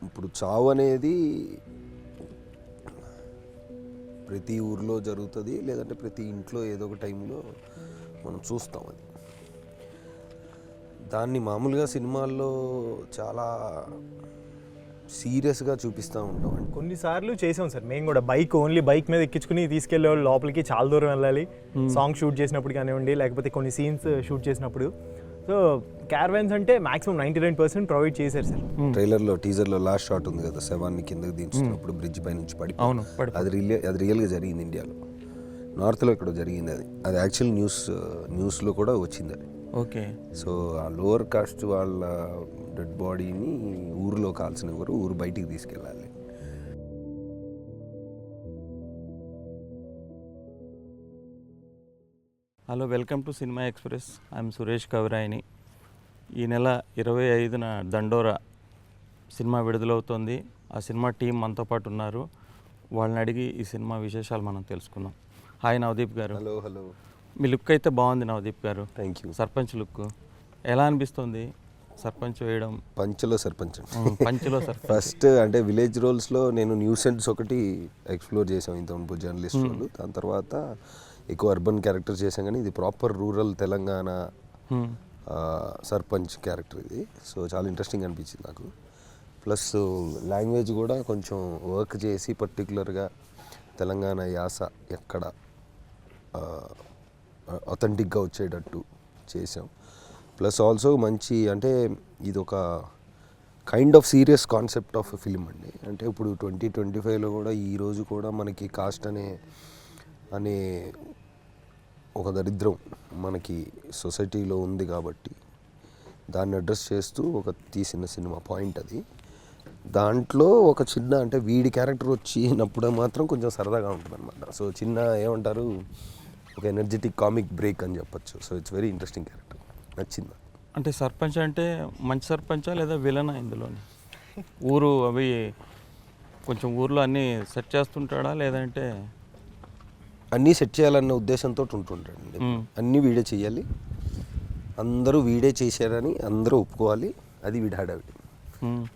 ఇప్పుడు చావు అనేది ప్రతి ఊర్లో జరుగుతుంది, లేదంటే ప్రతి ఇంట్లో ఏదో ఒక టైంలో మనం చూస్తాం. అది దాన్ని మామూలుగా సినిమాల్లో చాలా సీరియస్గా చూపిస్తూ ఉంటాం. అండి కొన్నిసార్లు చేసాం సార్ మేము కూడా. ఓన్లీ బైక్ మీద ఎక్కించుకుని తీసుకెళ్లే వాళ్ళు లోపలికి చాలా దూరం వెళ్ళాలి, సాంగ్ షూట్ చేసినప్పుడు కానివ్వండి, లేకపోతే కొన్ని సీన్స్ షూట్ చేసినప్పుడు. సో క్యారవాన్స్ అంటే మాక్సిమం 99% ప్రొవైడ్ చేశారు సార్. ట్రైలర్లో టీజర్లో లాస్ట్ షాట్ ఉంది కదా, శవాన్ని కిందకి దించినప్పుడు బ్రిడ్జ్ పై నుంచి పడి. అవును, అది రియల్గా జరిగింది ఇండియాలో. నార్త్లో ఇక్కడ జరిగింది. అది యాక్చువల్ న్యూస్లో కూడా వచ్చింది అది. ఓకే. సో ఆ లోవర్ కాస్ట్ వాళ్ళ డెడ్ బాడీని ఊరిలో కాల్సినవారు, ఊరు బయటికి తీసుకెళ్ళాలి. Hello, welcome to cinema express. I'm Suresh Kavirayani. ఈ నెల 25న దండోరా సినిమా విడుదలవుతోంది. ఆ సినిమా టీం మనతో పాటు ఉన్నారు. వాళ్ళని అడిగి ఈ సినిమా విశేషాలు మనం తెలుసుకుందాం. హాయ్ నవదీప్ గారు. Hello hello. మీ లుక్ అయితే బాగుంది నవదీప్ గారు. Thank you. సర్పంచ్ లుక్ ఎలా అనిపిస్తుంది? సర్పంచ్ వేయడం పంచలో సర్పంచ్. పంచ్లో సర్పంచ్. ఫస్ట్ అంటే విలేజ్ రోల్స్లో నేను న్యూసెన్స్ ఒకటి ఎక్స్ప్లోర్ చేసాం ఇంతకు జర్నలిస్ట్ రోల్. దాని తర్వాత ఎక్కువ అర్బన్ క్యారెక్టర్ చేసాం, కానీ ఇది proper rural Telangana sarpanch character ఇది. సో చాలా ఇంట్రెస్టింగ్ అనిపించింది నాకు. ప్లస్ లాంగ్వేజ్ కూడా కొంచెం వర్క్ చేసి పర్టికులర్గా తెలంగాణ యాస ఎక్కడ అథెంటిక్గా వచ్చేటట్టు చేసాం. ప్లస్ ఆల్సో మంచి, అంటే ఇది ఒక kind of serious concept of film అండి. అంటే ఇప్పుడు 2025లో కూడా ఈరోజు కూడా మనకి కాస్ట్ అనే ఒక దరిద్రం మనకి సొసైటీలో ఉంది కాబట్టి దాన్ని అడ్రస్ చేస్తూ ఒక తీసిన సినిమా పాయింట్ అది. దాంట్లో ఒక చిన్న, అంటే వీడి క్యారెక్టర్ వచ్చినప్పుడు మాత్రం కొంచెం సరదాగా ఉంటుంది అనమాట. సో చిన్న ఏమంటారు, ఒక ఎనర్జెటిక్ కామిక్ బ్రేక్ అని చెప్పొచ్చు. So it's very interesting character, నచ్చింది. అంటే సర్పంచ్ అంటే మంచి సర్పంచా లేదా విలనా? ఇందులోని ఊరు అవి కొంచెం ఊర్లో అన్నీ సెట్ చేస్తుంటాడా, లేదంటే అన్నీ సెట్ చేయాలన్న ఉద్దేశంతో ఉంటుంటాడండి. అన్నీ వీడే చేయాలి, అందరూ వీడే చేశారని అందరూ ఒప్పుకోవాలి. అది వీడి హడావిడి.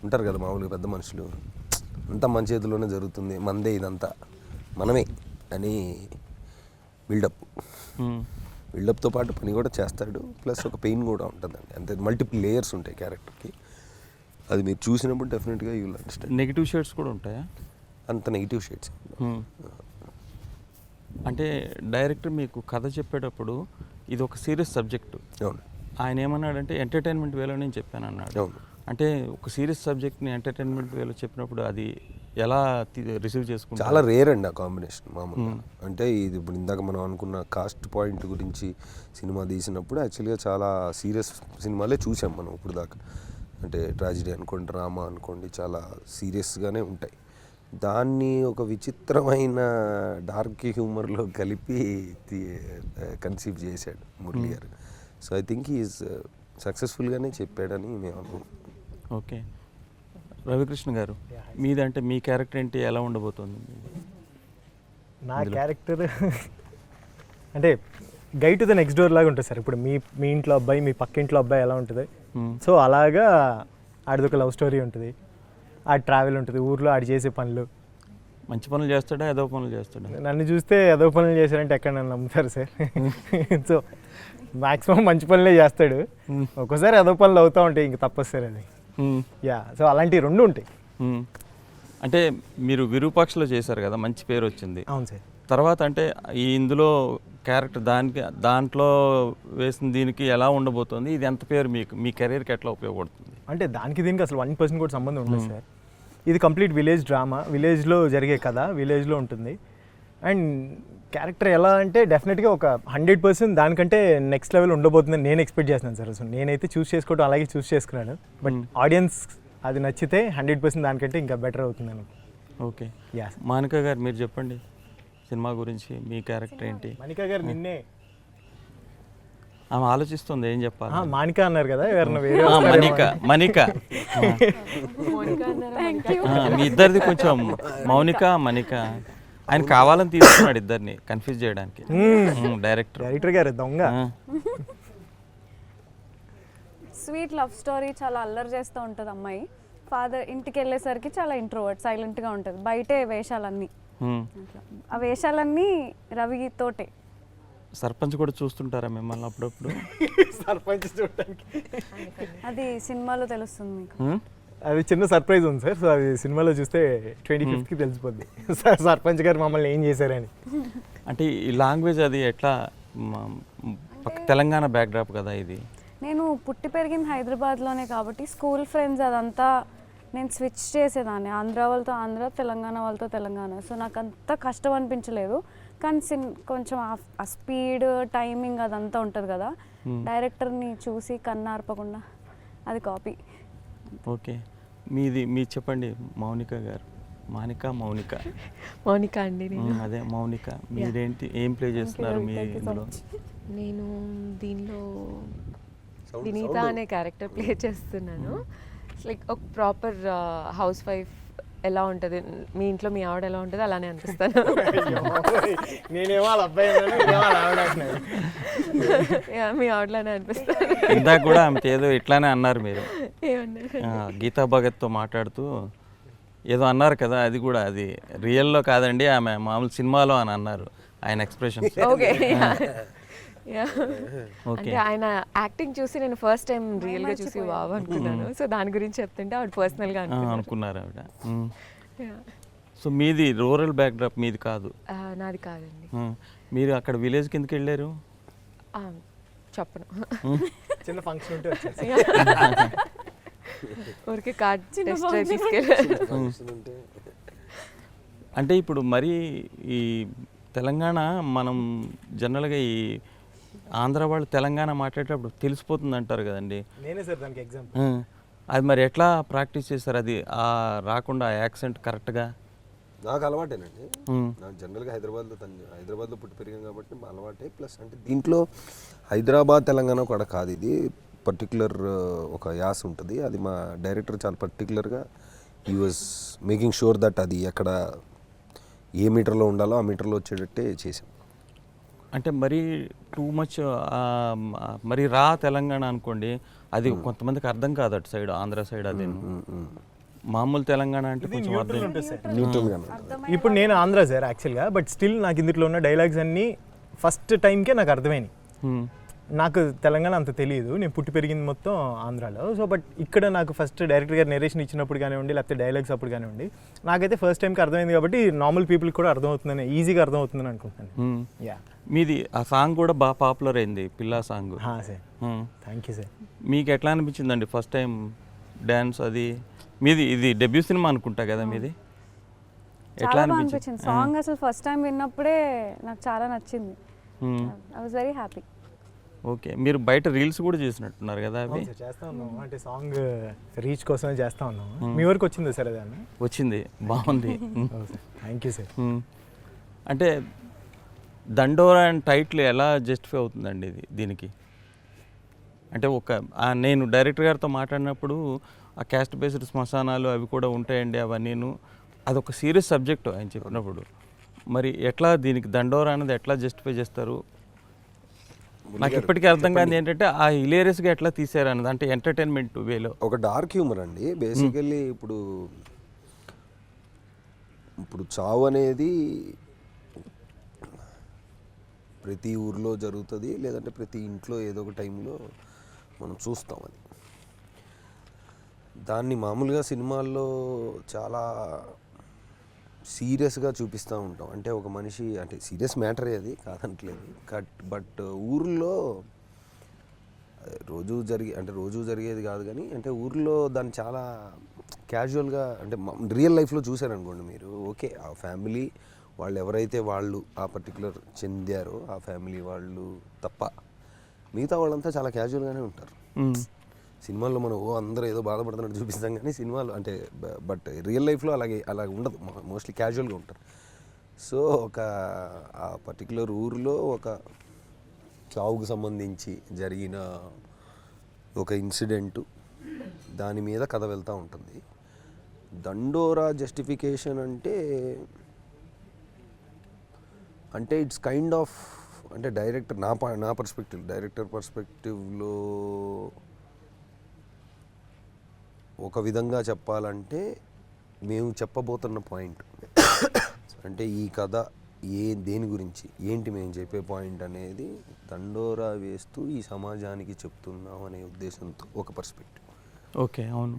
ఉంటారు కదా మామూలుగా పెద్ద మనుషులు, అంతా మన చేతిలోనే జరుగుతుంది, మనదే ఇదంతా, మనమే అని బిల్డప్తో పాటు పని కూడా చేస్తాడు. ప్లస్ ఒక పెయిన్ కూడా ఉంటుందండి. అంతే, మల్టిపుల్ లేయర్స్ ఉంటాయి క్యారెక్టర్కి. అది మీరు చూసినప్పుడు డెఫినెట్గా you will understand. Negative shades కూడా ఉంటాయా? అంత నెగిటివ్ షేడ్స్. అంటే డైరెక్టర్ మీకు కథ చెప్పేటప్పుడు ఇది ఒక సీరియస్ సబ్జెక్టు. అవును. ఆయన ఏమన్నాడంటే ఎంటర్టైన్మెంట్ వేలో నేను చెప్పాను అన్నాడు. అవును. అంటే ఒక సీరియస్ సబ్జెక్ట్ని ఎంటర్టైన్మెంట్ వేలో చెప్పినప్పుడు అది ఎలా రిసీవ్ చేసుకుంటారు? చాలా రేర్ అండి ఆ కాంబినేషన్ మామూలుగా. అంటే ఇది ఇప్పుడు ఇందాక మనం అనుకున్న కాస్ట్ పాయింట్ గురించి సినిమా తీసినప్పుడు యాక్చువల్గా చాలా సీరియస్ సినిమాలే చూసాం మనం ఇప్పుడు దాకా. అంటే ట్రాజిడీ అనుకోండి, డ్రామా అనుకోండి, చాలా సీరియస్గానే ఉంటాయి. దాన్ని ఒక విచిత్రమైన డార్క్ హ్యూమర్లో కలిపి కన్సీవ్ చేశాడు మురళి గారు. సో ఐ థింక్ ఈజ్ సక్సెస్ఫుల్గానే చెప్పాడని మేము అనుకుంటున్నాం. ఓకే. రవికృష్ణ గారు, మీదంటే మీ క్యారెక్టర్ ఏంటి, ఎలా ఉండబోతుంది? నా క్యారెక్టర్ అంటే guy to the next door లాగా ఉంటుంది సార్. ఇప్పుడు మీ ఇంట్లో అబ్బాయి, మీ పక్క ఇంట్లో అబ్బాయి ఎలా ఉంటుంది, సో అలాగా ఆడిదొక లవ్ స్టోరీ ఉంటుంది, ఆడి ట్రావెల్ ఉంటుంది, ఊర్లో ఆడి చేసే పనులు. మంచి పనులు చేస్తాడా, ఏదో పనులు చేస్తాడా? నన్ను చూస్తే ఏదో పనులు చేశారంటే ఎక్కడ నన్ను నమ్ముతారు సార్. సో మ్యాక్సిమం మంచి పనులే చేస్తాడు, ఒక్కోసారి ఏదో పనులు అవుతూ ఉంటాయి, ఇంక తప్పదు సార్ అది. యా, సో అలాంటివి రెండు ఉంటాయి. అంటే మీరు విరూపాక్షలో చేశారు కదా, మంచి పేరు వచ్చింది. అవును సార్. తర్వాత అంటే ఈ ఇందులో క్యారెక్టర్ దాంట్లో వేసిన దీనికి ఎలా ఉండబోతుంది, ఇది ఎంత పేరు మీ కెరీర్కి ఎట్లా ఉపయోగపడుతుంది? అంటే దానికి దీనికి అసలు 1% కూడా సంబంధం ఉండదు సార్. ఇది కంప్లీట్ విలేజ్ డ్రామా, విలేజ్లో జరిగే కథ, విలేజ్లో ఉంటుంది. అండ్ క్యారెక్టర్ ఎలా అంటే డెఫినెట్గా ఒక 100% దానికంటే నెక్స్ట్ లెవెల్ ఉండబోతుందని నేను ఎక్స్పెక్ట్ చేస్తున్నాను సార్. అసలు నేనైతే చూస్ చేసుకోవడం అలాగే చూస్ చేసుకున్నాను. బట్ ఆడియన్స్ అది నచ్చితే 100% దానికంటే ఇంకా బెటర్ అవుతుందని. ఓకే. యా. మానికా గారు, మీరు చెప్పండి సినిమా గురించి, మీ క్యారెక్టర్ ఏంటి? మనికా గారు నిన్నే ఆమె ఆలోచిస్తుంది ఏం చెప్పాలి. మానికా అన్నారు కదా, ఎవరన్నా వేరే మనిక మీ ఇద్దరిది కొంచెం మౌనిక ఆయన కావాలని తీసుకున్నాడు ఇద్దరిని కన్ఫ్యూజ్ చేయడానికి. డైరెక్టర్ గారు దొంగ. స్వీట్ లవ్ స్టోరీ, చాలా అల్లరి చేస్తూ ఉంటుంది అమ్మాయి. ఫాదర్ ఇంటికి వెళ్ళేసరికి చాలా ఇంట్రోవర్ట్, సైలెంట్గా ఉంటుంది. బయటే వేషాలన్నీ, అట్లా ఆ వేషాలన్నీ రవితోటే. సర్పంచ్ కూడా చూస్తుంటారా మిమ్మల్ని అప్పుడప్పుడు? సర్పంచ్ చూడటానికి అది సినిమాలో తెలుస్తుంది మీకు. అది చిన్న సర్ప్రైజ్ ఉంది సార్. సో అది సినిమాలో చూస్తే 25th తెలిసిపోద్ది సర్పంచ్ గారు మమ్మల్ని ఏం చేశారని. అంటే ఈ లాంగ్వేజ్ అది ఎట్లా తెలంగాణ బ్యాక్డ్రాప్ కదా ఇది. నేను పుట్టి పెరిగింది హైదరాబాద్లోనే కాబట్టి స్కూల్ ఫ్రెండ్స్ అదంతా నేను స్విచ్ చేసేదాన్ని. ఆంధ్ర వాళ్ళతో ఆంధ్ర, తెలంగాణ వాళ్ళతో తెలంగాణ. సో నాకు అంత కష్టం అనిపించలేదు. కానీ కొంచెం ఆ స్పీడ్, టైమింగ్ అదంతా ఉంటుంది కదా, డైరెక్టర్ని చూసి కన్నార్పకుండా అది కాపీ. ఓకే, మీరు చెప్పండి మౌనిక గారు. మౌనిక అండి నేను. అదే మౌనిక, మీరేంటి ఏం ప్లే చేస్తున్నారు మీ ఇందులో? నేను దీనిలో వినీత అనే క్యారెక్టర్ ప్లే చేస్తున్నాను. లైక్ ఒక ప్రాపర్ హౌస్ వైఫ్ ఎలా ఉంటుంది, మీ ఇంట్లో మీ ఆవిడ ఎలా ఉంటుంది అలానే అనిపిస్తాను. నేనేమో వాళ్ళ అబ్బాయి మీ ఆవిడలానే అనిపిస్తాను. ఇందాక కూడా ఆమె ఏదో ఇట్లానే అన్నారు మీరు. ఏమన్నారు? గీతా భగత్తో మాట్లాడుతూ ఏదో అన్నారు కదా, అది కూడా అది రియల్లో కాదండి, ఆమె మామూలు సినిమాలో అని అన్నారు ఆయన ఎక్స్ప్రెషన్స్. ఓకే, అంటే ఆయన యాక్టింగ్ చూసి నేను ఫస్ట్ టైం రియల్గా చూసి వావ్ అనుకున్నాను. సో దాని గురించి చెప్తుంటే ఆవిడ పర్సనల్గా అనుకున్నారు ఆవిడ. సో మీది రూరల్ బ్యాక్డ్రాప్, మీది కాదు? నాది కాదండి. మీరు అక్కడ విలేజ్ కిందకి వెళ్ళారు? చెప్పను, చిన్న ఫంక్షన్ ఉంటే ఊరికే కార్డ్ టెస్ట్ తీసుకెళ్ళారు. అంటే ఇప్పుడు మరి ఈ తెలంగాణ మనం జనరల్గా ఈ ఆంధ్ర వాళ్ళు తెలంగాణ మాట్లాడేటప్పుడు తెలిసిపోతుంది అంటారు కదండి. నేనే సార్ దానికి ఎగ్జాంపుల్. అది మరి ఎట్లా ప్రాక్టీస్ చేస్తారు అది రాకుండా యాక్సెంట్ కరెక్ట్గా? నాకు అలవాటేనండి. నాకు జనరల్గా హైదరాబాద్లో పుట్టి పెరిగాను కాబట్టి అలవాటే. ప్లస్ అంటే దీంట్లో హైదరాబాద్ తెలంగాణ కూడా కాదు, ఇది పర్టికులర్ ఒక యాస్ ఉంటుంది. అది మా డైరెక్టర్ చాలా పర్టికులర్గా he was making sure that అది ఎక్కడ ఏ మీటర్లో ఉండాలో ఆ మీటర్లో వచ్చేటట్టే చేసాం. అంటే మరీ టూ మచ్ మరి తెలంగాణ అనుకోండి, అది కొంతమందికి అర్థం కాదు అటు సైడ్, ఆంధ్ర సైడ్. అది మామూలు తెలంగాణ అంటే కొంచెం న్యూట్రల్గా. ఇప్పుడు నేను ఆంధ్ర సార్ యాక్చువల్గా, బట్ స్టిల్ నాకు ఇందులో ఉన్న డైలాగ్స్ అన్నీ ఫస్ట్ టైంకే నాకు అర్థమైనాయి. నాకు తెలంగాణ అంత తెలియదు, నేను పుట్టి పెరిగింది మొత్తం ఆంధ్రాలో. సో బట్ ఇక్కడ నాకు ఫస్ట్ డైరెక్టర్ గారు నెరేషన్ ఇచ్చినప్పుడు కానివ్వండి, లేకపోతే డైలాగ్స్ అప్పుడు కానివ్వండి, నాకైతే ఫస్ట్ టైంకి అర్థమైంది కాబట్టి నార్మల్ పీపుల్ కూడా అర్థమవుతుందని, ఈజీగా అర్థమవుతుందని అనుకుంటున్నాను. యా, మీది ఆ సాంగ్ కూడా బాగా పాపులర్ అయింది, పిల్లా song. Sir thank you sir. మీకు ఎట్లా అనిపించిందండి ఫస్ట్ టైం డ్యాన్స్? అది మీది ఇది డెబ్యూ సినిమా అనుకుంటా కదా మీది? ఎట్లా అనిపించింది సాంగ్? అసలు ఫస్ట్ టైం విన్నప్పుడే నాకు చాలా నచ్చింది. I was very happy. Okay, మీరు బయట రీల్స్ కూడా చేసినట్టున్నారు కదా? అవి చేస్తా ఉన్నాం, అంటే సాంగ్ రీచ్ కోసమే చేస్తా ఉన్నాం. మీ వరకు వచ్చింది సార్? అది వచ్చింది, బాగుంది. Thank you sir. అంటే దండోరా అండ్ టైటిల్ ఎలా జస్టిఫై అవుతుందండి దీనికి? అంటే నేను డైరెక్టర్ గారితో మాట్లాడినప్పుడు ఆ క్యాస్ట్ బేస్డ్ శ్మశానాలు అవి కూడా ఉంటాయండి అవన్నీ, అదొక సీరియస్ సబ్జెక్టు ఆయన చెప్పినప్పుడు. మరి ఎట్లా దీనికి దండోరా అనేది ఎట్లా జస్టిఫై చేస్తారు? నాకు ఇప్పటికీ అర్థం కాదు ఏంటంటే ఆ హిలేరియస్గా ఎట్లా తీసారు అన్నది, అంటే ఎంటర్టైన్మెంట్ వేలో. ఒక డార్క్ హ్యూమర్ అండి బేసికల్లీ. ఇప్పుడు చావు అనేది ప్రతి ఊర్లో జరుగుతుంది, లేదంటే ప్రతి ఇంట్లో ఏదో ఒక టైంలో మనం చూస్తాం. అది దాన్ని మామూలుగా సినిమాల్లో చాలా సీరియస్గా చూపిస్తూ ఉంటాం. అంటే ఒక మనిషి, అంటే సీరియస్ మ్యాటరే అది కాదనట్లేదు, బట్ ఊర్లో రోజు జరిగేది కాదు కానీ, అంటే ఊర్లో దాన్ని చాలా క్యాజువల్గా, అంటే రియల్ లైఫ్లో చూశారనుకోండి మీరు, ఓకే ఆ ఫ్యామిలీ వాళ్ళు ఎవరైతే వాళ్ళు ఆ పర్టికులర్ చెందారో ఆ ఫ్యామిలీ వాళ్ళు తప్ప మిగతా వాళ్ళంతా చాలా క్యాజువల్గానే ఉంటారు. సినిమాల్లో మనం అందరూ ఏదో బాధపడుతున్నట్టు చూపిస్తాం కానీ సినిమాలు అంటే, బట్ రియల్ లైఫ్లో అలా ఉండదు, మోస్ట్లీ క్యాజువల్గా ఉంటారు. సో ఆ పర్టికులర్ ఊరిలో ఒక చావుకు సంబంధించి జరిగిన ఒక ఇన్సిడెంటు, దాని మీద కథ వెళ్తూ ఉంటుంది. దండోరా జస్టిఫికేషన్ అంటే ఇట్స్ కైండ్ ఆఫ్, అంటే డైరెక్టర్ నా పర్స్పెక్టివ్, డైరెక్టర్ పర్స్పెక్టివ్లో ఒక విధంగా చెప్పాలంటే మేము చెప్పబోతున్న పాయింట్ అంటే ఈ కథ దేని గురించి ఏంటి మేము చెప్పే పాయింట్ అనేది దండోరా వేస్తూ ఈ సమాజానికి చెప్తున్నాం అనే ఉద్దేశంతో ఒక పర్స్పెక్టివ్. ఓకే, అవును.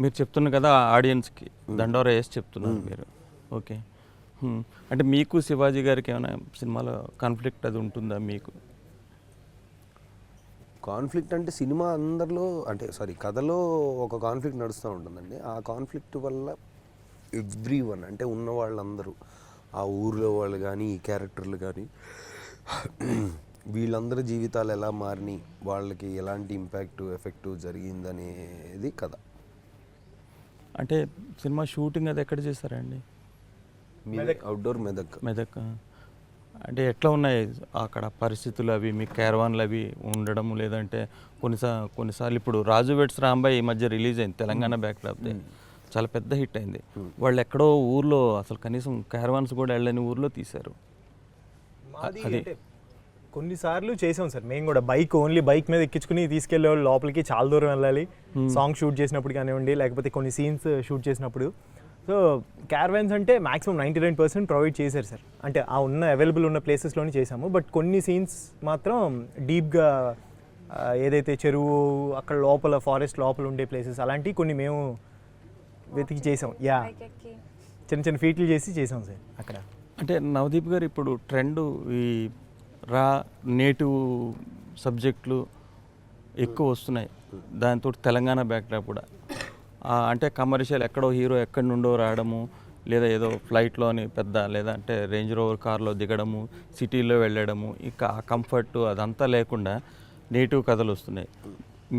మీరు చెప్తున్నారు కదా ఆడియన్స్కి దండోరా వేసి చెప్తున్నారు మీరు. ఓకే. అంటే మీకు శివాజీ గారికి ఏమైనా సినిమాలో కాన్ఫ్లిక్ట్ అది ఉంటుందా మీకు? కాన్ఫ్లిక్ట్ అంటే సినిమా అందరిలో అంటే కథలో ఒక కాన్ఫ్లిక్ట్ నడుస్తూ ఉంటుందండి. ఆ కాన్ఫ్లిక్ట్ వల్ల ఎవ్రీ వన్ అంటే ఉన్న వాళ్ళందరూ ఆ ఊరిలో వాళ్ళు కానీ ఈ క్యారెక్టర్లు కానీ వీళ్ళందరి జీవితాలు ఎలా మారినాయి, వాళ్ళకి ఎలాంటి ఇంపాక్ట్ ఎఫెక్ట్ జరిగిందనేది కథ. అంటే సినిమా షూటింగ్ అది ఎక్కడ చేస్తారండి? అవుట్డోర్ మెదక్. అంటే ఎట్లా ఉన్నాయి అక్కడ పరిస్థితులు అవి, మీ క్యారవాన్లు అవి ఉండడం, లేదంటే కొన్నిసార్లు ఇప్పుడు రాజు వెడ్స్ రాంబాయ్ ఈ మధ్య రిలీజ్ అయింది తెలంగాణ బ్యాక్డ్రాప్ది, చాలా పెద్ద హిట్ అయింది. వాళ్ళు ఎక్కడో ఊర్లో అసలు కనీసం క్యారవాన్స్ కూడా వెళ్ళని ఊర్లో తీశారు. అది కొన్నిసార్లు చేసాం సార్ మేము కూడా. ఓన్లీ బైక్ మీద ఎక్కించుకుని తీసుకెళ్లే వాళ్ళు లోపలికి చాలా దూరం వెళ్ళాలి, సాంగ్ షూట్ చేసినప్పుడు కానివ్వండి, లేకపోతే కొన్ని సీన్స్ షూట్ చేసినప్పుడు. సో క్యారవాన్స్ అంటే మాక్సిమం 99% ప్రొవైడ్ చేశారు సార్. అంటే ఆ అవైలబుల్ ఉన్న ప్లేసెస్లోనే చేసాము. బట్ కొన్ని సీన్స్ మాత్రం డీప్గా ఏదైతే చెరువు అక్కడ లోపల ఫారెస్ట్ లోపల ఉండే ప్లేసెస్ అలాంటివి కొన్ని మేము వెతికి చేసాం. చిన్న చిన్న ఫీట్లు చేసి చేసాం సార్ అక్కడ. అంటే నవదీప్ గారు ఇప్పుడు ట్రెండ్ ఈ నేటివ్ సబ్జెక్టులు ఎక్కువ వస్తున్నాయి, దాంతో తెలంగాణ బ్యాక్డ్రాప్ కూడా. అంటే కమర్షియల్ ఎక్కడో హీరో ఎక్కడి నుండో రావడము, లేదా ఏదో ఫ్లైట్లోని పెద్ద లేదంటే రేంజ్ రోవర్ కార్లో దిగడము, సిటీలో వెళ్ళడము, ఇక ఆ కంఫర్ట్ అదంతా లేకుండా నేటివ్ కథలు వస్తున్నాయి.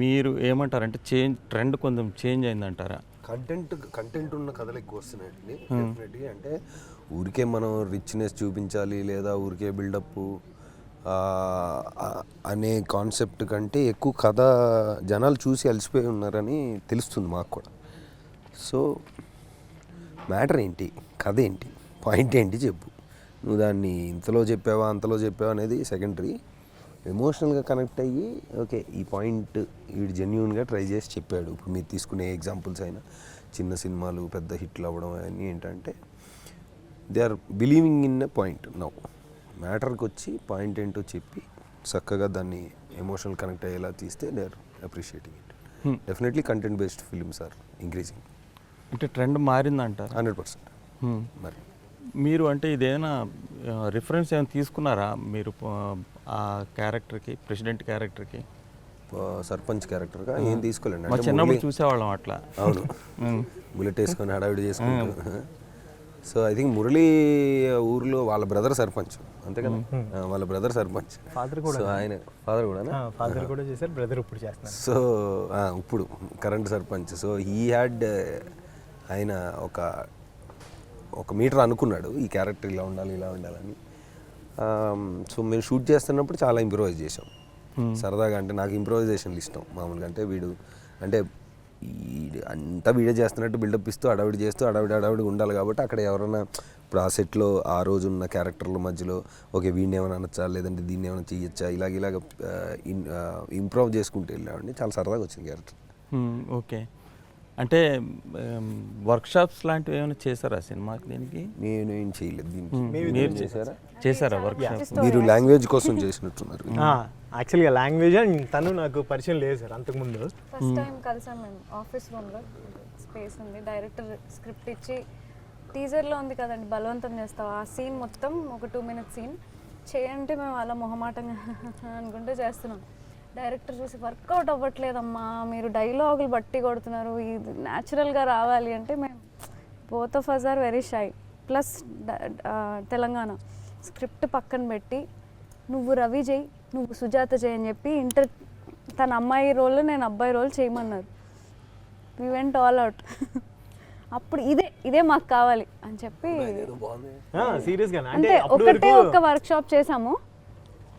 మీరు ఏమంటారంటే ట్రెండ్ కొంచెం చేంజ్ అయిందంటారా? కంటెంట్ ఉన్న కథలు ఎక్కువ వస్తున్నాయండి డెఫినెట్గా. అంటే ఊరికే మనం రిచ్నెస్ చూపించాలి లేదా ఊరికే బిల్డప్ అనే కాన్సెప్ట్ కంటే ఎక్కువ కథ జనాలు చూసి అలసిపోయి ఉన్నారని తెలుస్తుంది మాకు కూడా. సో మ్యాటర్ ఏంటి, కథ ఏంటి, పాయింట్ ఏంటి చెప్పు. నువ్వు దాన్ని ఇంతలో చెప్పావా అంతలో చెప్పావా అనేది సెకండరీ. ఎమోషనల్గా కనెక్ట్ అయ్యి ఓకే ఈ పాయింట్ వీడు జెన్యూన్గా ట్రై చేసి చెప్పాడు. ఇప్పుడు మీరు తీసుకునే ఎగ్జాంపుల్స్ అయినా చిన్న సినిమాలు పెద్ద హిట్లు అవ్వడం అవన్నీ ఏంటంటే they are believing in a point. Now మ్యాటర్కి వచ్చి పాయింట్ ఏంటో చెప్పి చక్కగా దాన్ని ఎమోషనల్ కనెక్ట్ అయ్యేలా తీస్తే they are appreciating it. Definitely content based films are increasing. అంటే ట్రెండ్ మారిందంటారు? 100%. మరి మీరు అంటే ఇదేమైనా రిఫరెన్స్ ఏమైనా తీసుకున్నారా మీరు ఆ క్యారెక్టర్కి, ప్రెసిడెంట్ క్యారెక్టర్కి? సర్పంచ్ క్యారెక్టర్గా ఏం తీసుకోలేండి. మా చిన్నప్పుడు చూసేవాళ్ళం అట్లా. అవును, బుల్లెట్ వేసుకొని హడావిడి చేసుకుంటూ. సో ఐ థింక్ మురళీ ఊర్లో వాళ్ళ బ్రదర్ సర్పంచ్, అంతే కదా? వాళ్ళ బ్రదర్ సర్పంచ్. ఫాదర్ కూడా. ఆయన ఫాదర్ కూడా చేశారు, బ్రదర్ ఇప్పుడు చేస్తున్నారు. సో ఇప్పుడు current sarpanch. So he had ఆయన ఒక మీటర్ అనుకున్నాడు ఈ క్యారెక్టర్ ఇలా ఉండాలని. సో మేము షూట్ చేస్తున్నప్పుడు చాలా ఇంప్రూవైజ్ చేసాం సరదాగా. అంటే నాకు ఇంప్రూవైజేషన్లు ఇష్టం మామూలుగా. అంటే వీడు అంటే అంతా వీడియో చేస్తున్నట్టు బిల్డప్ ఇస్తూ అడవిడి ఉండాలి కాబట్టి అక్కడ ఎవరైనా ఇప్పుడు ఆ సెట్లో ఆ రోజు ఉన్న క్యారెక్టర్ల మధ్యలో ఓకే వీడిని ఏమైనా అనొచ్చా లేదంటే దీన్ని ఏమైనా చేయొచ్చా ఇలాగ ఇంప్రూవ్ చేసుకుంటూ వెళ్ళామండి. చాలా సరదాగా వచ్చింది క్యారెక్టర్. ఓకే. అంటే వర్క్షాప్స్ లాంటివి ఏమైనా చేశారా సినిమాకి? దీనికి నేను ఏం చేయలేదు. దీనికి మీరు చేశారా వర్క్షాప్? మీరు లాంగ్వేజ్ కోసం చేసినట్టున్నారు. యాక్చువల్గా లాంగ్వేజ్ అండ్ తను నాకు పరిచయం లేదు సార్ అంతకుముందు. ఫస్ట్ టైం కలిసాం మేము ఆఫీస్ రూమ్లో. స్పేస్ ఉంది, డైరెక్టర్ స్క్రిప్ట్ ఇచ్చి టీజర్లో ఉంది కదండి బలవంతం చేస్తావు ఆ సీన్ మొత్తం ఒక 2 minute సీన్ చేయంటే మేము అలా మొహమాటంగా అనుకుంటూ చేస్తున్నాం. డైరెక్టర్ చూసి వర్కౌట్ అవ్వట్లేదమ్మా, మీరు డైలాగులు బట్టి కొడుతున్నారు, ఇది న్యాచురల్గా రావాలి అంటే మేము both of us are very shy. Plus Telangana script పక్కన పెట్టి నువ్వు రవి చేయి, నువ్వు సుజాత చేయి అని చెప్పి తన అమ్మాయి రోల్ నేను అబ్బాయి రోల్ చేయమన్నారు. We went all out. అప్పుడు ఇదే మాకు కావాలి అని చెప్పి సీరియస్గా అంటే ఒక వర్క్షాప్ చేసాము.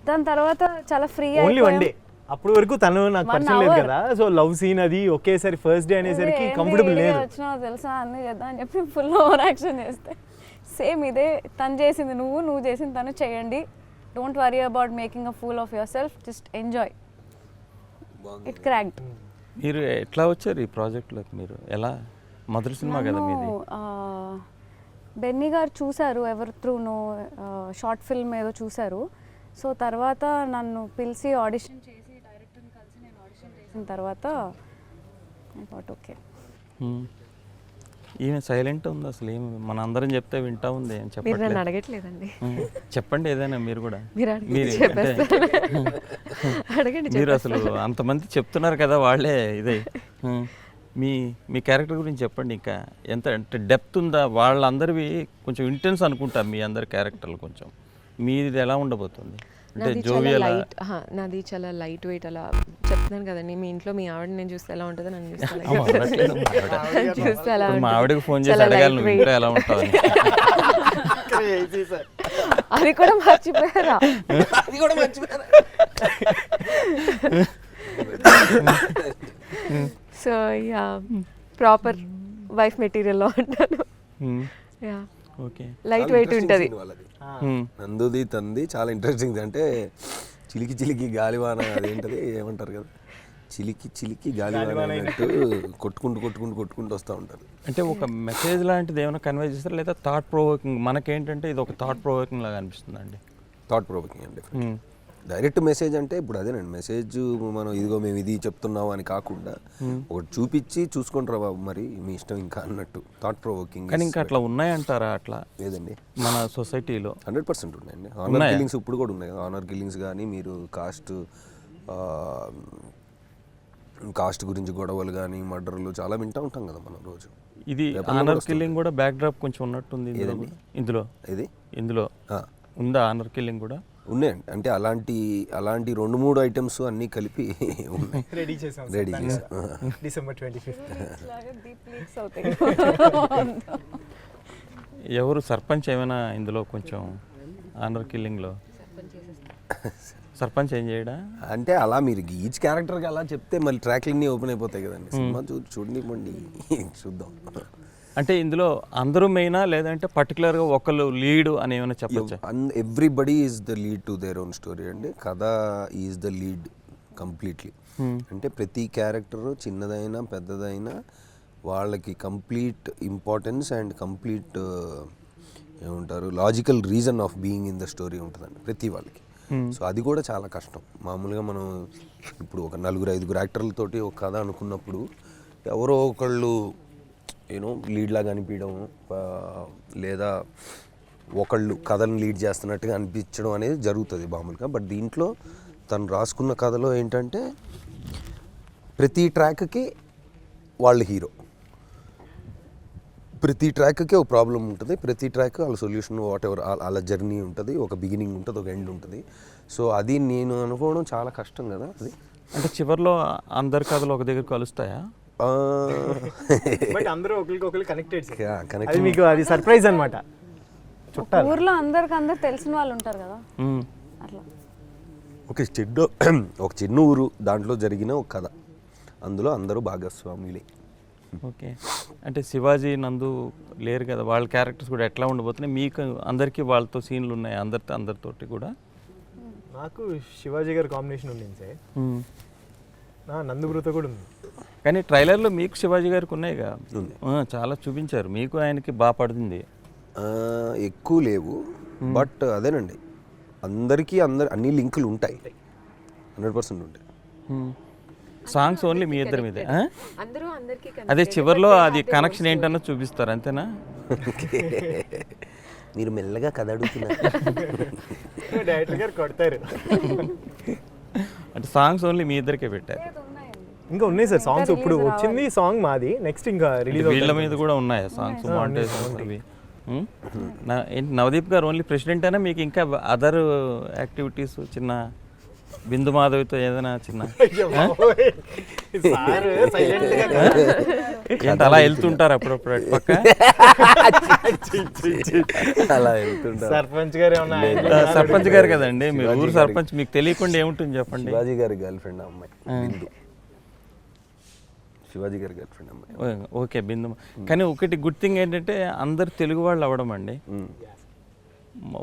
దాని తర్వాత చాలా ఫ్రీ అయ్యి అప్పుడు వరకు తను నాకు పరిచయం లేదు కదా. సో లవ్ సీన్ అది ఒకేసారి ఫస్ట్ డే అనేసరికి కంఫర్టబుల్ లేదు. వచ్చినా తెలుసా అన్నీ చేద్దాం అని చెప్పి ఫుల్ ఓవర్ యాక్షన్ చేస్తే సేమ్ ఇదే తను చేసింది నువ్వు చేసింది తను చేయండి. Don't worry about making a fool of your self, just enjoy. It cracked. మీరు ఎట్లా వచ్చారు ఈ ప్రాజెక్ట్లోకి? మీరు ఎలా? మొదటి సినిమా కదా మీది. బెన్నీ గారు చూశారు ఎవరి త్రూనో షార్ట్ ఫిల్మ్ ఏదో చూశారు. సో తర్వాత నన్ను పిలిచి ఆడిషన్ చేసి డైరెక్టర్ని కలిసి నేను ఆడిషన్ చేసిన తర్వాత ఐ థాట్ ఓకే. ఈమె సైలెంట్ ఉంది అసలు, ఏమి మన అందరం చెప్తే వింటా ఉంది అని మీరు చెప్పట్లేదు. నన్ను అడగట్లేదండి. చెప్పండి ఏదైనా మీరు కూడా. మీరు అడిగితే మీరు చెప్పేస్తాను. అడగండి మీరు అసలు అంతమంది చెప్తున్నారు కదా వాళ్ళే ఇదే. మీ క్యారెక్టర్ గురించి చెప్పండి. ఇంకా ఎంత అంటే డెప్త్ ఉందా? వాళ్ళందరివి కొంచెం ఇంటెన్స్ అనుకుంటా మీ అందరి క్యారెక్టర్లు. కొంచెం మీది ఎలా ఉండబోతుంది అంటే నాది చాలా జోవియల్? లైట్, నాది చాలా లైట్ వెయిట్. అలా చెప్తున్నాను కదండి, మీ ఇంట్లో మీ ఆవిడ నేను చూస్తే ఎలా ఉంటుందో నన్ను చూస్తే అలా చూస్తే అలా మా ఆవిడకి ఫోన్ చేసి చాలా అడగాలి light నువ్వు weight. ఇంట్లో ఎలా ఉంటావు అని. అది కూడా మర్చిపోయారా? సో యా, ప్రాపర్ వైఫ్ మెటీరియల్లో ఉంటాను. Yeah, okay. లైట్ వెయిట్ ఉంటుంది. నందుది తంది చాలా ఇంట్రెస్టింగ్. అంటే చిలికి చిలికి గాలివాన అదేంటది ఏమంటారు కదా, చిలికి చిలికి గాలివాన అన్నట్టు కొట్టుకుంటూ వస్తూ ఉంటారు. అంటే ఒక మెసేజ్ లాంటిది ఏమైనా కన్వే చేస్తారు లేదా థాట్ ప్రొవోకింగ్? మనకేంటంటే ఇది ఒక థాట్ ప్రొవోకింగ్ లాగా అనిపిస్తుంది అండి. థాట్ ప్రొవోకింగ్ అండి. డైరెక్ట్ మెసేజ్ అంటే ఇప్పుడు అదేనండి, మెసేజ్ మనం ఇదిగో మేము ఇది చెప్తున్నాం అని కాకుండా ఒకటి చూపించి చూసుకుంటారా బాబు మరి మీ ఇష్టం ఇంకా అన్నట్టు థాట్ ప్రొవోకింగ్. కానీ ఇంకా అట్లా ఉన్నాయంటారా? అట్లా లేదండి, మన సొసైటీలో 100% ఉన్నాయండి. ఆనర్ కిల్లింగ్స్ ఇప్పుడు కూడా ఉన్నాయి కదా. ఆనర్ కిల్లింగ్స్ కానీ మీరు కాస్ట్ గురించి గొడవలు కానీ మర్డర్లు చాలా వింటూ ఉంటాం కదా మనం రోజు. ఇది ఆనర్ కిల్లింగ్ కూడా బ్యాక్ డ్రాప్ కొంచెం ఉన్నట్టుంది ఇందులో. ఇది ఇందులో ఉందా ఆనర్ కిల్లింగ్ కూడా? ఉన్నాయండి. అంటే అలాంటి 2-3 ఐటమ్స్ అన్నీ కలిపి ఉన్నాయి. రెడీ చేసాం December 25th. ఎవరు సర్పంచ్ ఏమైనా ఇందులో కొంచెం ఆనర్ కిల్లింగ్లో సర్పంచ్ ఏం చేయడా? అంటే అలా మీరు ఈచ్ క్యారెక్టర్కి అలా చెప్తే మళ్ళీ ట్రాక్లన్నీ ఓపెన్ అయిపోతాయి కదండి. సినిమా చూడండి చూద్దాం. అంటే ఇందులో అందరూ మెయినా లేదంటే పర్టికులర్గా ఒకళ్ళు లీడ్ అని ఏమైనా చెప్పచ్చా? Everybody is the lead to their own story అండి. కథ ఈజ్ ద లీడ్ కంప్లీట్లీ. అంటే ప్రతి క్యారెక్టర్ చిన్నదైనా పెద్దదైనా వాళ్ళకి కంప్లీట్ ఇంపార్టెన్స్ అండ్ కంప్లీట్ ఏమంటారు logical reason of being in the story ఉంటుందండి ప్రతి వాళ్ళకి. సో అది కూడా చాలా కష్టం. మామూలుగా మనం ఇప్పుడు ఒక 4-5 యాక్టర్లతోటి ఒక కథ అనుకున్నప్పుడు ఎవరో ఒకళ్ళు లీడ్ లాగా అనిపించడం లేదా ఒకళ్ళు కథను లీడ్ చేస్తున్నట్టుగా అనిపించడం అనేది జరుగుతుంది మామూలుగా. బట్ దీంట్లో తను రాసుకున్న కథలో ఏంటంటే ప్రతి ట్రాక్కి వాళ్ళు హీరో, ప్రతి ట్రాక్కి ఒక ప్రాబ్లం ఉంటుంది, ప్రతి ట్రాక్ వాళ్ళ సొల్యూషన్ వాట్ ఎవర్ వాళ్ళ జర్నీ ఉంటుంది, ఒక బిగినింగ్ ఉంటుంది, ఒక ఎండ్ ఉంటుంది. సో అది నేను అనుకోవడం చాలా కష్టం కదా. అది అంటే చివరిలో అందరి కథలు ఒక దగ్గర కలుస్తాయా? బట్ అందరూ ఒకరికొకరు కనెక్టెడ్. కనెక్ట్ అది మీకు అది సర్ప్రైజ్ అనమాట. ఊర్లో అందరు తెలిసిన వాళ్ళు ఉంటారు కదా అట్లా. ఒక చిన్న ఊరు దాంట్లో జరిగిన ఒక కథ, అందులో అందరూ భాగస్వాములే. ఓకే. అంటే శివాజీ నందు లేరు కదా, వాళ్ళ క్యారెక్టర్స్ కూడా ఎట్లా ఉండబోతున్నాయి? మీకు అందరికీ వాళ్ళతో సీన్లు ఉన్నాయి అందరితోటి కూడా? నాకు శివాజీ గారి కాంబినేషన్ ఉంది సార్, నందుగురుతో కూడా ఉంది. కానీ ట్రైలర్లో మీకు శివాజీ గారికి ఉన్నాయిగా, చాలా చూపించారు. మీకు ఆయనకి బాగా పడుతుంది. ఎక్కువ లేవు బట్ అదేనండి, అందరికీ అన్ని లింకులు ఉంటాయి, 100% ఉంటాయి. సాంగ్స్ ఓన్లీ మీ ఇద్దరి మీదే? అందరూ అందరికీ అదే చివరిలో అది కనెక్షన్ ఏంటన్నా చూపిస్తారు అంతేనా? మీరు మెల్లగా కథ అడుగుతున్నారు. డైరెక్టర్ గారు కొడతారు. అంటే సాంగ్స్ ఓన్లీ మీ ఇద్దరికే పెట్టారు? ఇంకా ఉన్నాయి సార్ సాంగ్స్. ఇప్పుడు వచ్చింది సాంగ్ మాది, నెక్స్ట్ ఇంకా రిలీజ్ వీళ్ళ మీద కూడా ఉన్నాయా సాంగ్స్? నవదీప్ గారు ఓన్లీ ప్రెసిడెంట్ అయినా మీకు ఇంకా అదర్ యాక్టివిటీస్ చిన్న బిందు మాధవితో ఏదైనా చిన్న ఏంటి అలా వెళ్తుంటారు అప్పుడప్పుడు అటు పక్క? అలా వెళ్తుంటారు. సర్పంచ్ గారు కదండి మీరు, ఊరు సర్పంచ్, మీకు తెలియకుండా ఏముంటుంది చెప్పండి? శివాజీ గారి గర్ల్ ఫ్రెండ్ అమ్మాయి బిందు. శివాజీ గారి గర్ల్ ఫ్రెండ్ అమ్మాయి. ఓకే బిందు. కానీ ఒకటి గుడ్ థింగ్ ఏంటంటే అందరు తెలుగు వాళ్ళు అవ్వడం అండి.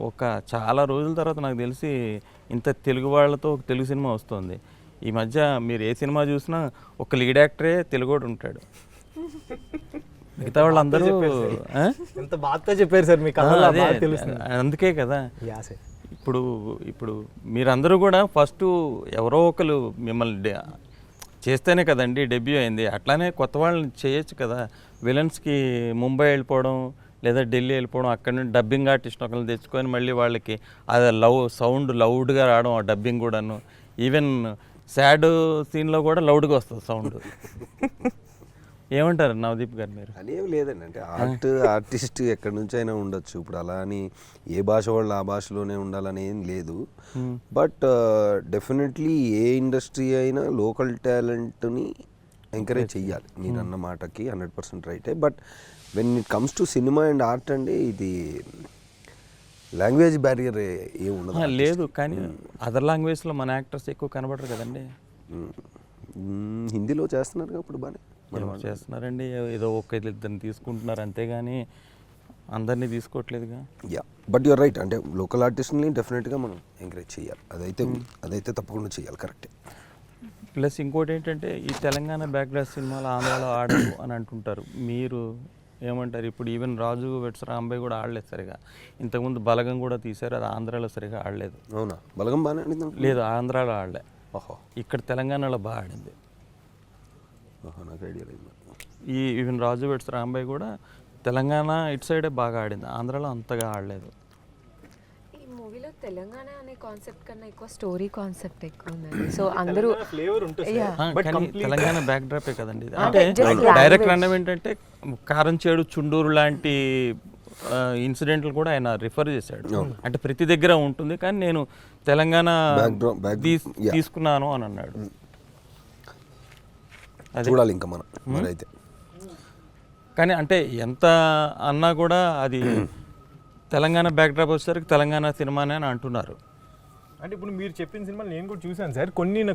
ఒక చాలా రోజుల తర్వాత నాకు తెలిసి ఇంత తెలుగు వాళ్ళతో ఒక తెలుగు సినిమా వస్తుంది. ఈ మధ్య మీరు ఏ సినిమా చూసినా ఒక లీడ్ యాక్టరే తెలుగోడు ఉంటాడు, మిగతా వాళ్ళందరూ ఆ? ఎంత బాగా చెప్పారు సార్, మీకు అలా అదే, బాగా తెలుస్తుంది. అందుకే కదా యా సార్. ఇప్పుడు మీరందరూ కూడా ఫస్ట్ ఎవరో ఒకరు మిమ్మల్ని చేస్తేనే కదండి డెబ్యూ అయింది. అట్లానే కొత్త వాళ్ళని చేయొచ్చు కదా. విలన్స్కి ముంబై వెళ్ళిపోవడం లేదా ఢిల్లీ వెళ్ళిపోవడం, అక్కడ నుండి డబ్బింగ్ ఆర్టిస్ట్ ఒకరిని తెచ్చుకొని మళ్ళీ వాళ్ళకి అది సౌండ్ లౌడ్గా రావడం, ఆ డబ్బింగ్ కూడాను. ఈవెన్ సాడ్ సీన్లో కూడా లౌడ్గా వస్తుంది సౌండ్. ఏమంటారు నవదీప్ గారు మీరు? అనేం లేదండి, అంటే ఆర్టిస్ట్ ఎక్కడి నుంచి అయినా ఉండొచ్చు. ఇప్పుడు అలా అని ఏ భాష వాళ్ళు ఆ భాషలోనే ఉండాలని ఏం లేదు. బట్ డెఫినెట్లీ ఏ ఇండస్ట్రీ అయినా లోకల్ టాలెంట్ని ఎంకరేజ్ చెయ్యాలి. మీరు అన్న మాటకి 100% రైటే. But when it comes to cinema and art అండి, ఇది లాంగ్వేజ్ బ్యారియర్ ఏం ఉండదు. లేదు, కానీ అదర్ లాంగ్వేజ్లో మన యాక్టర్స్ ఎక్కువ కనబడరు కదండి. హిందీలో చేస్తున్నారు ఇప్పుడు బాగానే చేస్తున్నారండి, ఏదో ఇద్దరిని తీసుకుంటున్నారు అంతేగాని అందరినీ తీసుకోవట్లేదుగా. యా, బట్ యువర్ రైట్, అంటే లోకల్ ఆర్టిస్ట్ని డెఫినెట్గా మనం ఎంకరేజ్ చేయాలి. అదైతే తప్పకుండా చేయాలి, కరెక్టే. ప్లస్ ఇంకోటి ఏంటంటే ఈ తెలంగాణ బ్యాక్గ్రౌండ్ సినిమాలు ఆంధ్రాలో ఆడరు అని అంటుంటారు. మీరు ఏమంటారు? ఇప్పుడు ఈవెన్ రాజు వెట్స్ రాంబాయ్ కూడా ఆడలేదు సరిగా. ఇంతకుముందు బలగం కూడా తీశారు, అది ఆంధ్రాలో సరిగా ఆడలేదు. అవునా? బలగం బాగానే ఆడింది? లేదు, ఆంధ్రాలో ఆడలే. ఓహో, ఇక్కడ తెలంగాణలో బాగా ఆడింది. ఓహో, నాకు ఐడియా లేదు. ఈ ఈవెన్ రాజు వెట్స్ రాంబాయ్ కూడా తెలంగాణ ఇటు సైడే బాగా ఆడింది, ఆంధ్రాలో అంతగా ఆడలేదు. ఈ మూవీలో తెలంగాణ అనే కాన్సెప్ట్ కన్నా ఎక్కువ స్టోరీ కాన్సెప్ట్ ఎక్కువ ఉంది. సో అందరూ ఫ్లేవర్ ఉంటుంది. కానీ తెలంగాణ బ్యాక్ డ్రాపే కదండి. అంటే డైరెక్టర్ అన్నం ఏంటంటే కారం చేడు చుండూరు లాంటి ఇన్సిడెంట్లు కూడా ఆయన రిఫర్ చేశాడు. అంటే ప్రతి దగ్గర ఉంటుంది, కానీ నేను తెలంగాణ తీసుకున్నాను అని అన్నాడు. చూడాలి ఇంకా మనం అయితే. కానీ అంటే ఎంత అన్నా కూడా అది తెలంగాణ బ్యాక్ డ్రాప్ వచ్చేసరికి తెలంగాణ సినిమానే అని అంటున్నారు. అంటే ఇప్పుడు మీరు చెప్పిన సినిమాలు నేను కూడా చూశాను సార్.